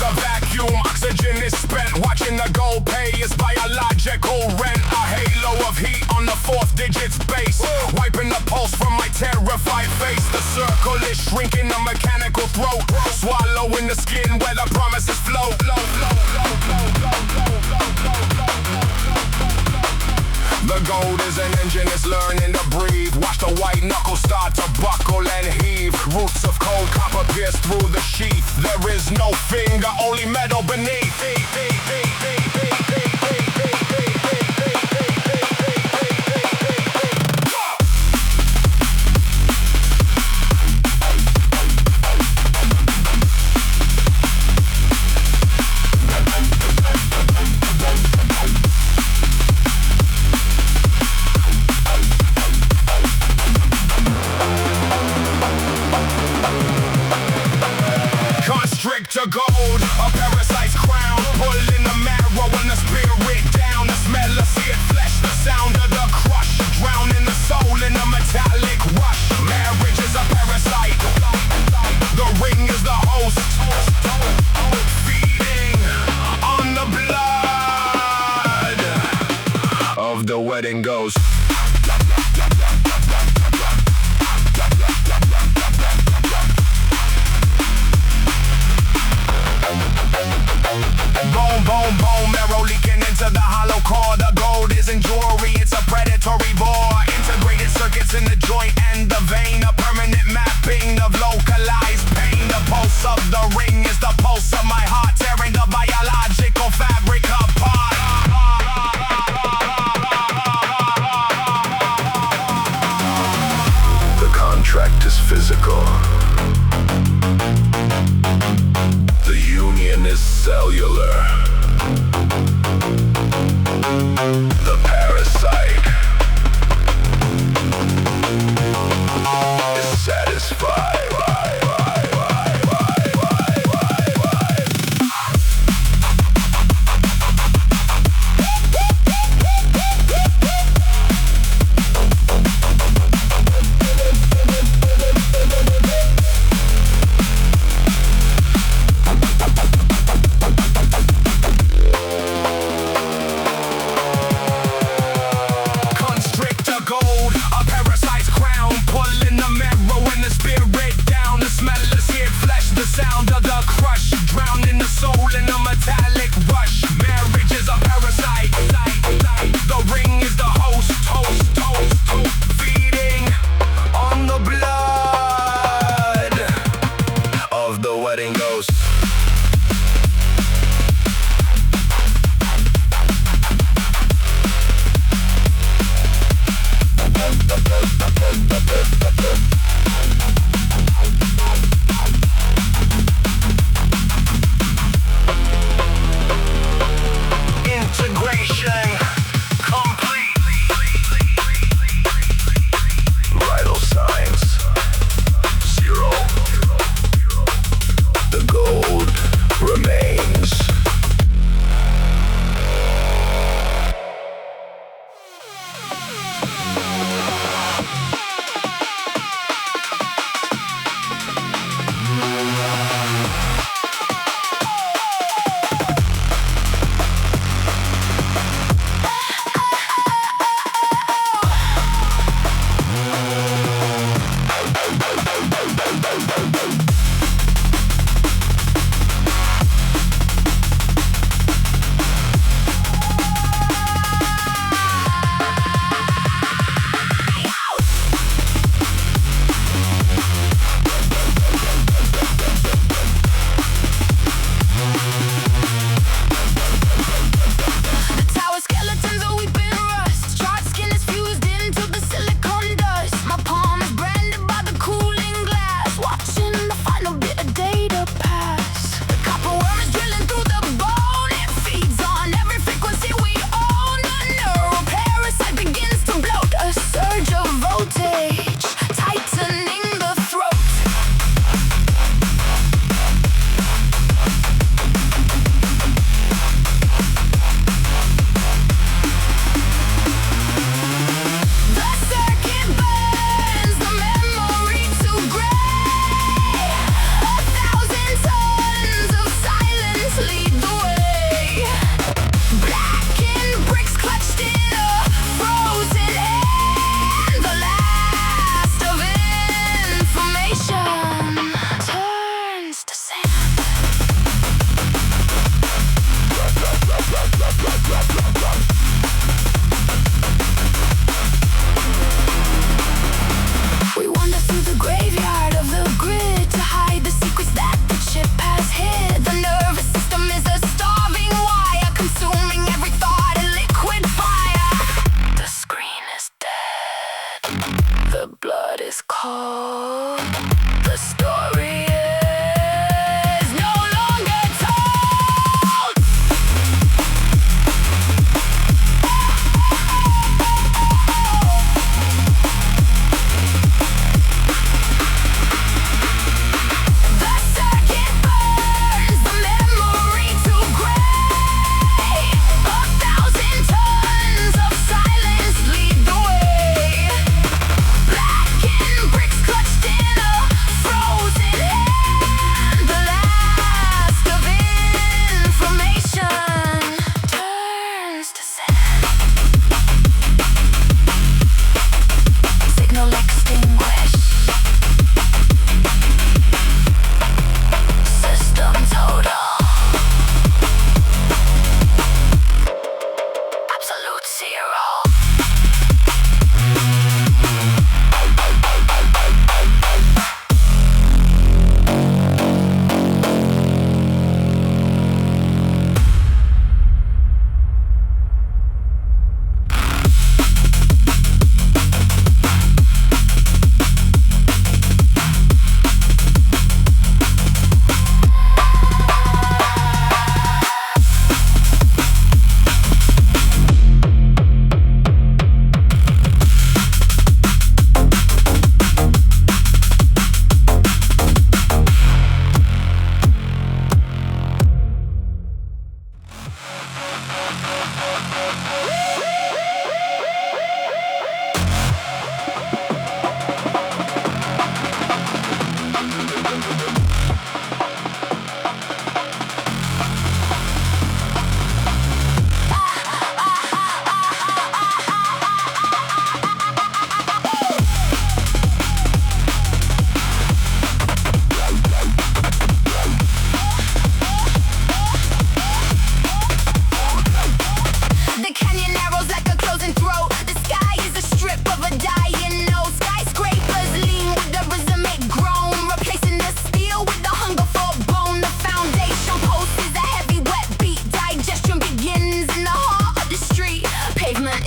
is a vacuum, oxygen is spent. Watching the gold pay is biological rent. A halo of heat on the fourth digit's base. Wiping the pulse from my terrified face. The circle is shrinking the mechanical throat. Swallowing the skin where the promises float. The gold is an engine, it's learning to breathe. Watch the white knuckles start to buckle and heave. Roots of cold copper pierce through the sheath. There is no finger, only metal beneath. Constrictor gold, a parasite's crown. Pulling the marrow and the spirit down. The smell of seared flesh, the sound of the crush. Drowning the soul in a metallic rush. Marriage is a parasite. The ring is the host. Feeding on the blood of the wedding ghost. Boom, boom, boom, marrow leaking into the hollow core. The gold isn't jewelry, it's a predatory bore. Integrated circuits in the joint and the vein. A permanent mapping of localized pain. The pulse of the ring is the pulse of my heart. Tearing the biological fabric apart. The contract is physical. The union is cellular. The parasite is satisfied.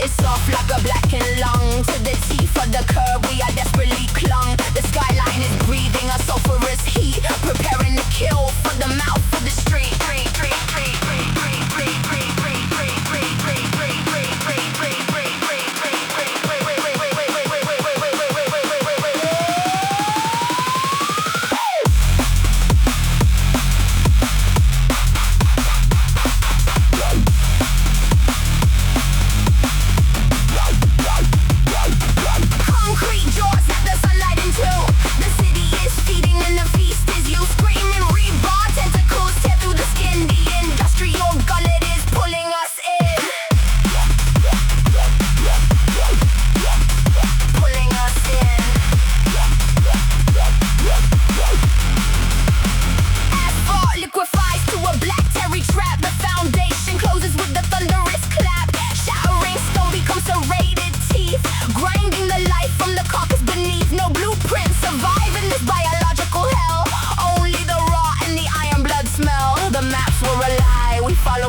It's soft like a blackened lung. To the teeth of the curb we are desperately clung. The skyline is breathing a sulfurous heat, preparing to kill for the mouth of the street.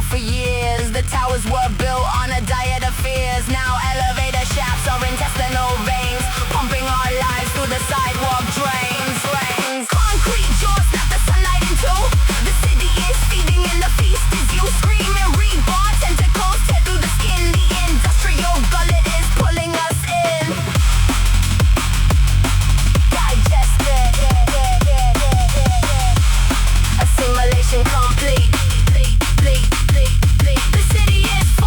For years, the towers were built on a diet of fears. Now elevator shafts are intestinal veins, pumping our lives through the sidewalk drains. Concrete jaws snap the sunlight into. The city is feeding and the feast is you. Scream and rebar, tentacles tear through the skin. The industrial gullet is pulling us in. Digest it. Assimilation complete. The city is full.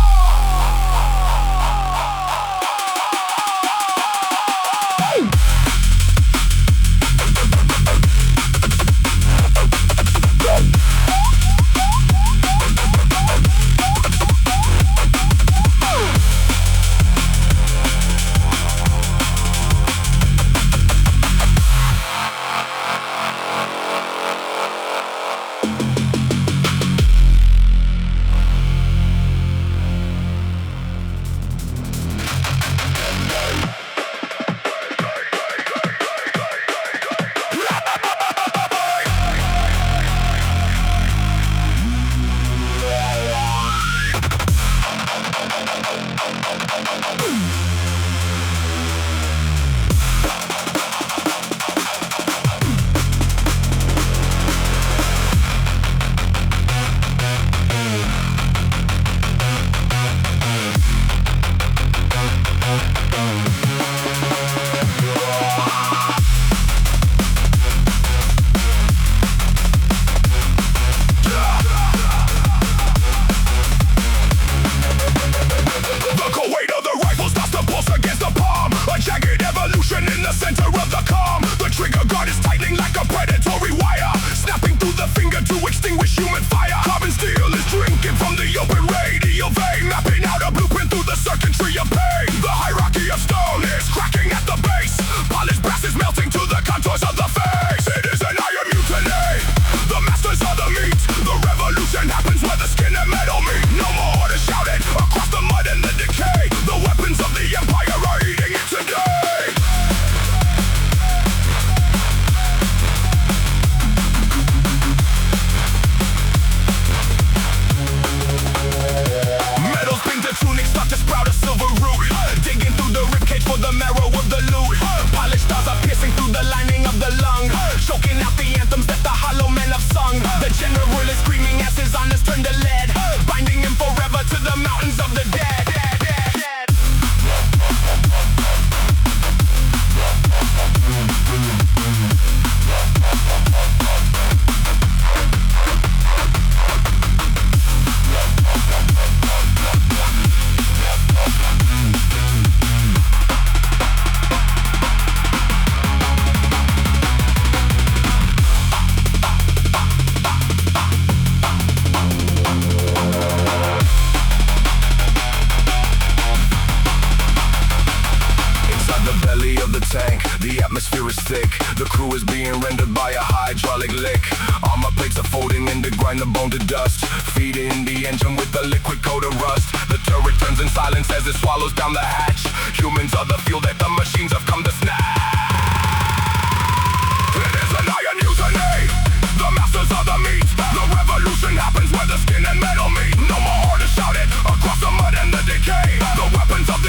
atmosphere is thick. The crew is being rendered by a hydraulic lick. Armor plates are folding in to grind the bone to dust. Feeding the engine with a liquid coat of rust. The turret turns in silence as it swallows down the hatch. Humans are the fuel that the machines have come to snatch. It is an iron mutiny. The masters of the meat. The revolution happens where the skin and metal meet. No more orders shouted across the mud and the decay. The weapons of the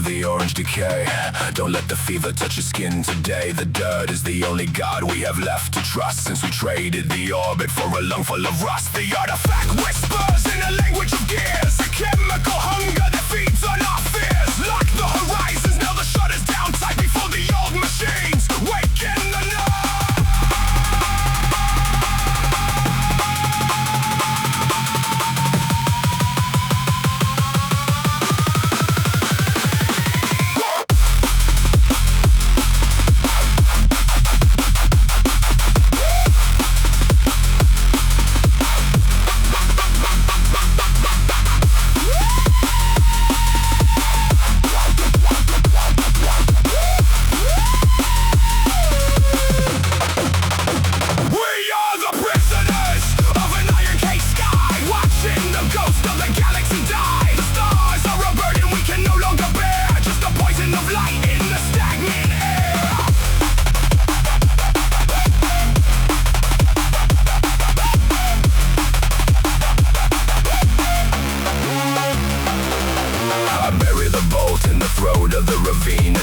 The orange decay. Don't let the fever touch your skin today. The dirt is the only god we have left to trust, since we traded the orbit for a lung full of rust. The artifact whispers in a language of gears, a chemical hunger that feeds on our fears. Lock the horizons, now the shutters down tight before the old machines wake in the night.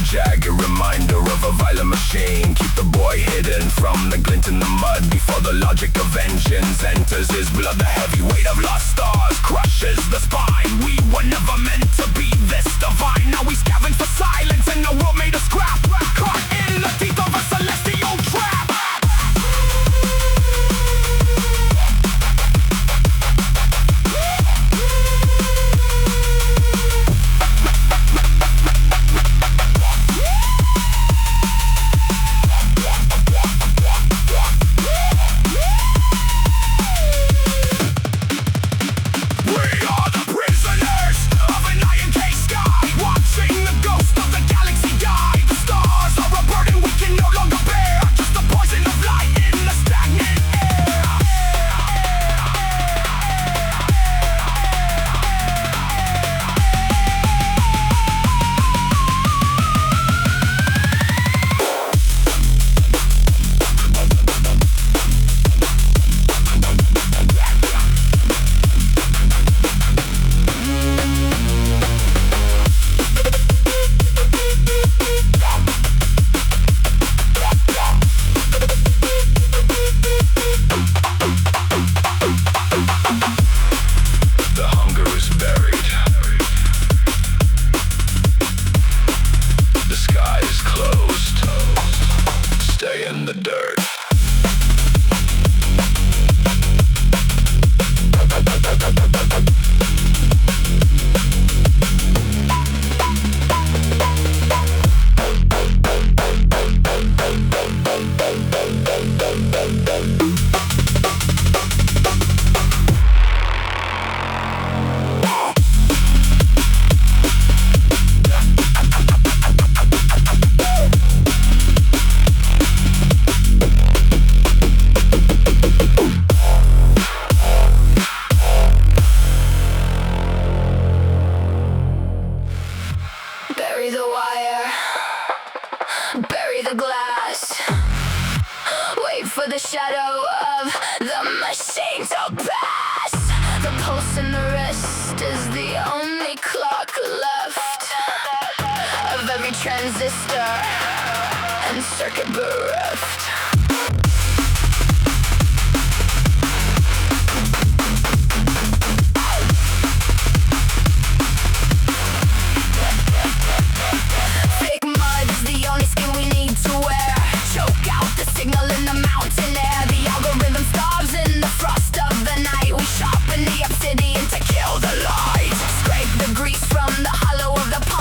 Jagged reminder of a violent machine. Keep the boy hidden from the glint in the mud before the logic of vengeance enters his blood. The heavy weight of lost stars crushes the spine. We were never meant to be this divine. Now we scavenge for silence in a world made of scrap, caught in the teeth of a celestial trap. Transistor and circuit bereft. Thick mud is the only skin we need to wear. Choke out the signal in the mountain air. The algorithm starves in the frost of the night. We sharpen the obsidian to kill the light. Scrape the grease from the hollow of the pipe.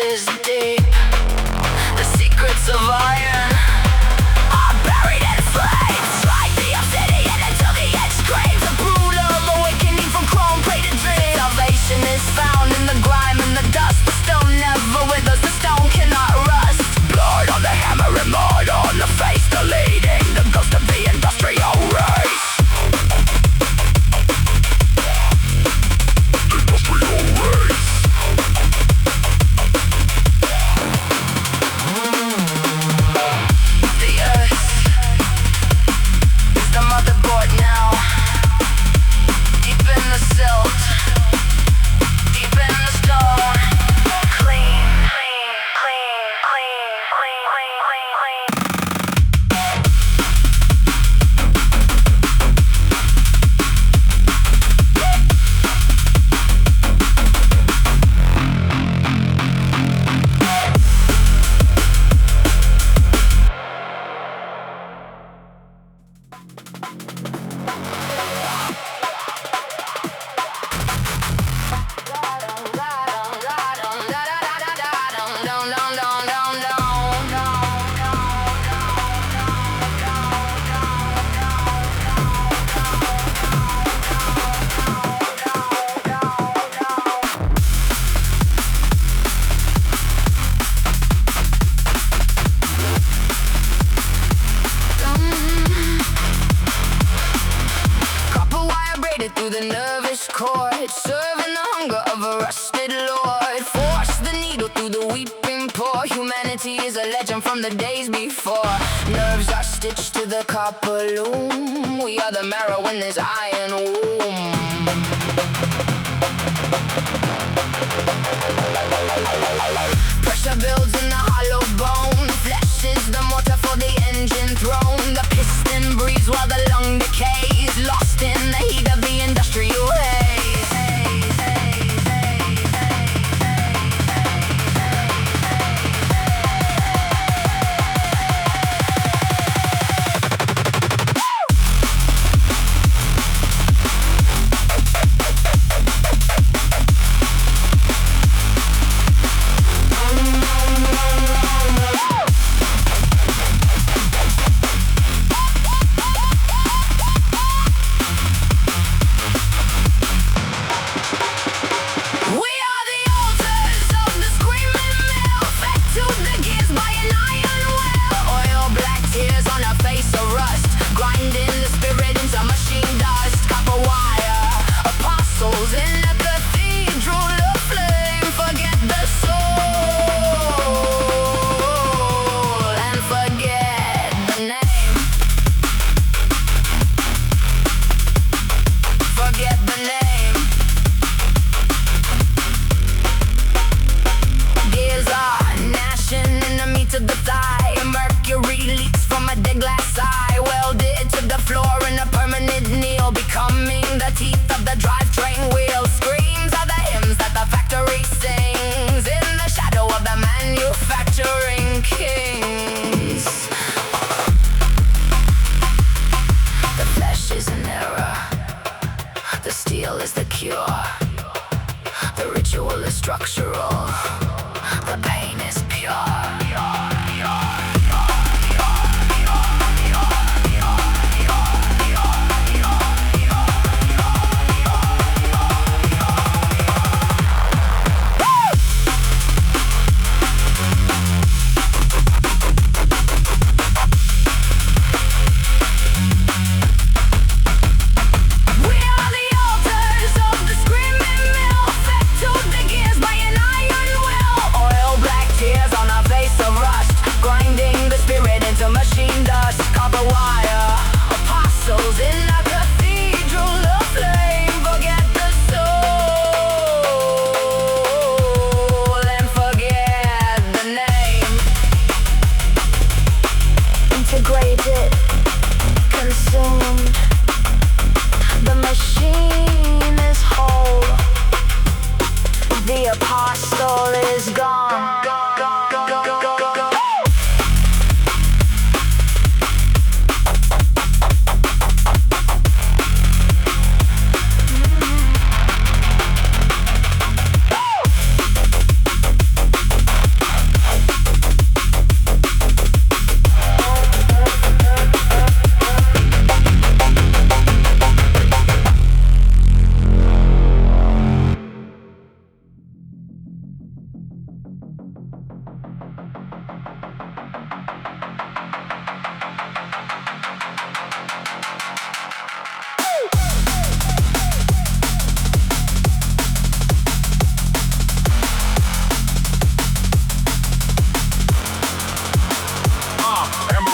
is deep. The secrets of iron are buried in flames. Strike the obsidian until the edge screams. A brutal awakening from chrome-plated dreams. Salvation is found in the grime and the dust. The stone never withers, the stone cannot rust. Blood on the hammer and mud on the face, deleting the ghost of the industrial race. From the days before, nerves are stitched to the copper loom. We are the marrow in this iron womb. Pressure builds in the hollow bone. Flesh is the mortar for the engine throne. The piston breathes while the lung decays, lost in the heat of the industrial haze. Face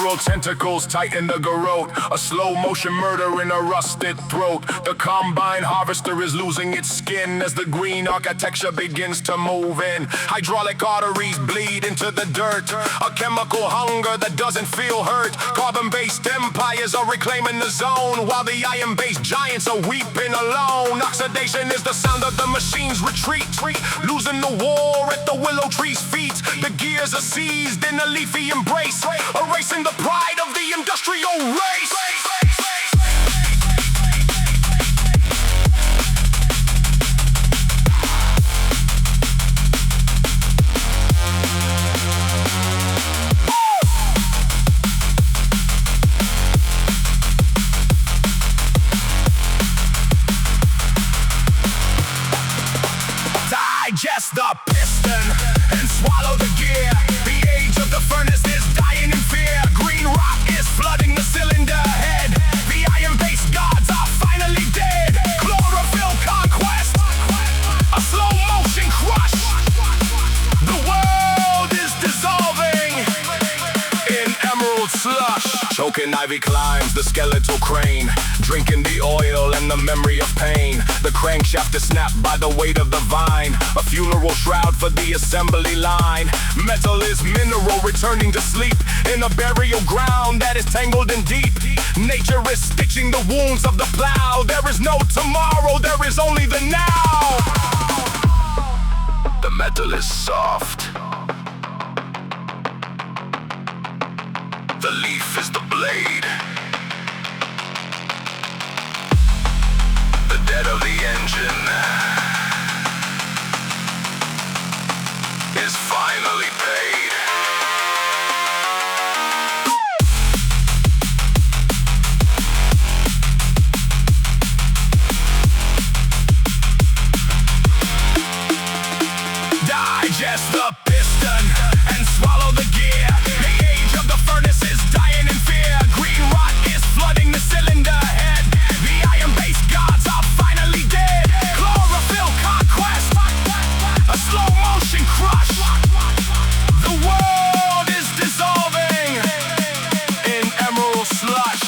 Mineral tentacles tighten the garrote, a slow motion murder in a rusted throat. The combine harvester is losing its skin as the green architecture begins to move in. Hydraulic arteries bleed into the dirt, a chemical hunger that doesn't feel hurt. Carbon-based empires are reclaiming the zone, while the iron-based giants are weeping alone. Oxidation is the sound of the machine's retreat, losing the war at the willow tree's feet. The gears are seized in a leafy embrace, erasing the pride of the industrial race. Digest the piston and swallow the gear. The age of the furnace is dying in fear. Green rock is flooding the cylinder head. The iron-based gods are finally dead. Chlorophyll conquest, a slow motion crush. The world is dissolving in emerald slush. Choking ivy climbs the skeletal crane, drinking the oil and the memory of pain. The crankshaft is snapped by the weight of the vine, a funeral shroud for the assembly line. Metal is mineral returning to sleep in a burial ground that is tangled and deep. Nature is stitching the wounds of the plow. There is no tomorrow, there is only the now. The metal is soft. The leaf is the blade. The debt of the engine is finally paid. Digest the piston and swallow the gear. The age of the furnace is dying in fear. Green rot is flooding the cylinder head. The iron-based gods are finally dead. Chlorophyll conquest, a slow motion crush. The world is dissolving in emerald slush.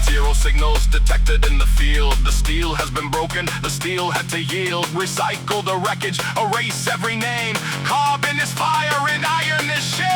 Zero signals detected in the field. The steel has been broken, the steel had to yield. Recycle the wreckage, erase every name. Carbon is fire and iron is shame.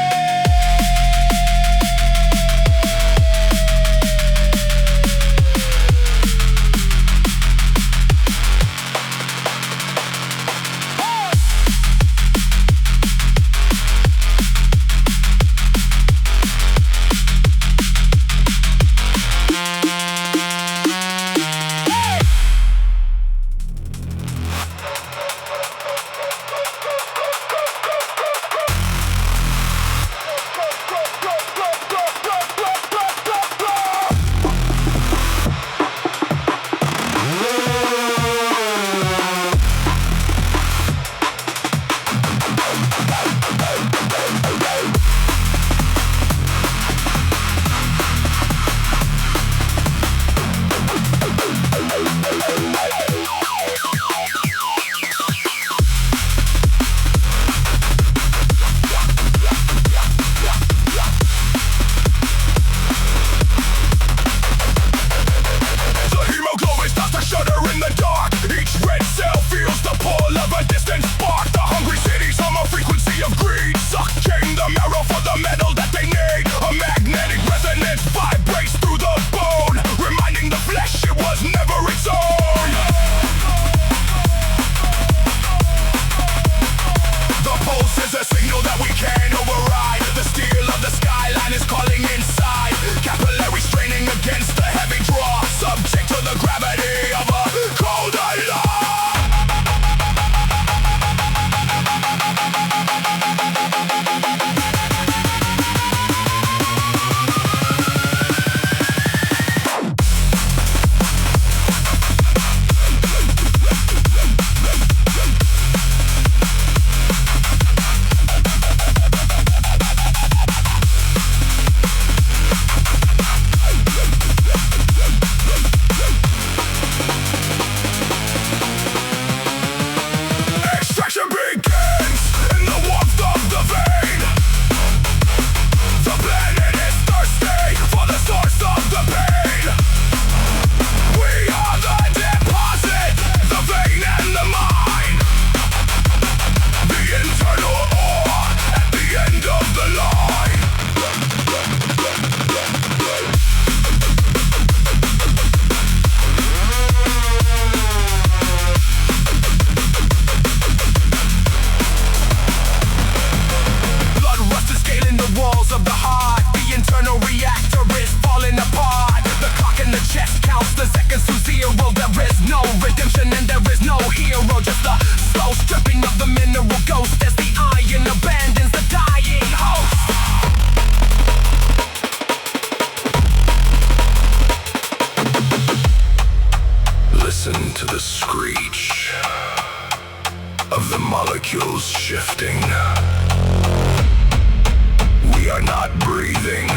listen to the screech of the molecules shifting. We are not breathing.